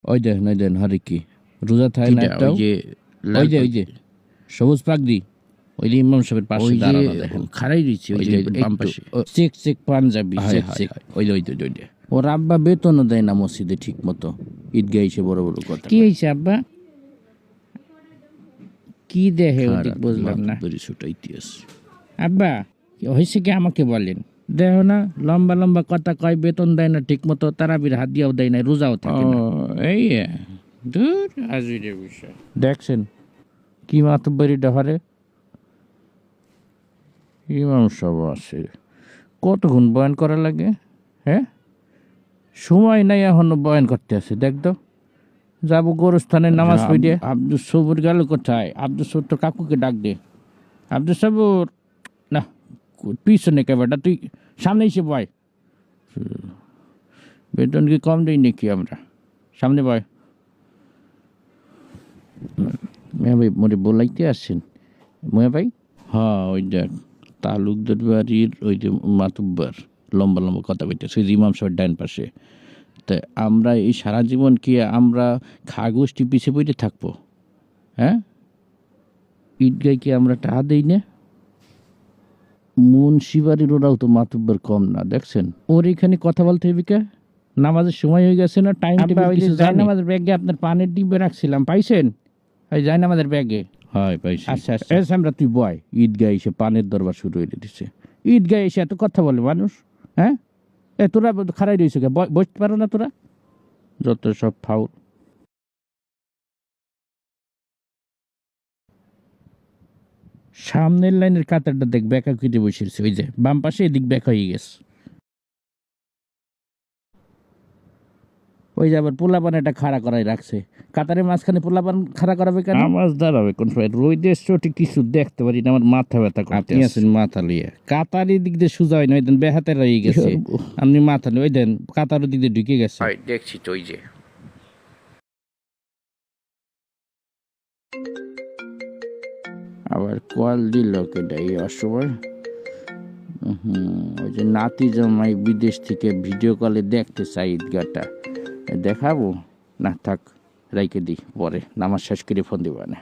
ওই দেন হরে কি রোজা থাকে না একটা ওই যে সবুজ পাগড়ি ওই যে ইমাম সাহেবের পাশে দাঁড়ানো দেখেন খাড়াই দিচ্ছি ওই যে বাম পাশে চেক পাঞ্জাবি ওই ওর আব্বা বেতনও দেয় না মসজিদে ঠিক মতো ঈদগাহ এসে বড় বড় কথা কি হয়েছে আব্বা কি দেহে ওদিক বুঝলাম না ছোট ইতিহাস আব্বা হয়েছে কি আমাকে বলেন দেহ না লম্বা লম্বা কথা কয় বেতন দেয় না ঠিক মতো তারাবির হাত দিয়েও দেয় না রোজাও থাকে না এই দূর আজুরের বিষয় দেখছেন কি মাতব্বরি ডহারে ইমাম সব আছে কতক্ষণ বয়ান করা লাগে হ্যাঁ সময় নাই এখনো বয়ান করতে আছে দেখ তো যাবো গোরস্থানের নামাজ পড়ে আব্দুল সবুর গেল কোথায় আব্দুল সবুর তো কাকুকে ডাক দে আব্দুল সবুর না পিছনে কে বেটা তুই সামনে এসে বয় বেতন কি কম দিই নাকি আমরা সামনে বয় মিয়া ভাই মোরে বলাইতে আসছেন মিয়া ভাই হ্যাঁ ওই দেখ তালুকদার বাড়ির ওই যে মাতুব্বার লম্বা লম্বা কথা বলতেছে ওই যে ইমাম সাহেবের ডান পাশে তা আমরা এই সারা জীবন কি আমরা খাগোষ্ঠী পিছিয়ে পড়ে থাকবো হ্যাঁ ঈদগায় কি আমরা টাকা দিই না মুন্সিবাড়ির ওরাও তো মাতুব্বার কম না দেখছেন ওর এখানে কথা বলতে হবে কে নামাজের সময় হয়ে গেছে না টাইম জায়নামাজের ব্যাগে আপনার পানের ডিব্বে রাখছিলাম পাইছেন ওই জায়নামাজের ব্যাগে হয় পাইছি আচ্ছা আচ্ছা আমরা তুই বয় ঈদগাহ এসে পানের দরবার শুরু হয়ে দিচ্ছে ঈদগাহ এসে এত কথা বলে মানুষ হ্যাঁ এ তোরা খারাই রয়েছে বসতে পারো না তোরা যত সব ফাউল সামনের লাইনের কাতারটা দেখ ব্যাকা কেটে বসেছে ওই যে বাম পাশে এদিক ব্যাক হয়ে গেছে ওই যে আবার পোলাপান একটা খাড়া করাই রাখছে কাতারের মাঝখানে পোলাপান খাড়া করাবে কেন নামাজ দাঁড়াবে কোন সময় রোদের চোটে কিছু দেখতে পারি না আমার মাথা ব্যথা আপনি আছেন মাথা লিয়ে কাতারি দিক দিয়ে সোজা হয় না ওই দেন বেহাতে রয়ে গেছে আপনি মাথা নিয়ে ওই দেন কাতারের দিক দিয়ে ঢুকে গেছে দেখছি তো ওই যে আবার কল দিল কেটা এই অসময় ওই যে নাতি জামাই বিদেশ থেকে ভিডিও কলে দেখতে চাই ঈদগাহটা দেখাবো না থাক রাইকে দিই পরে নামাজ শেষ করে ফোন দিব না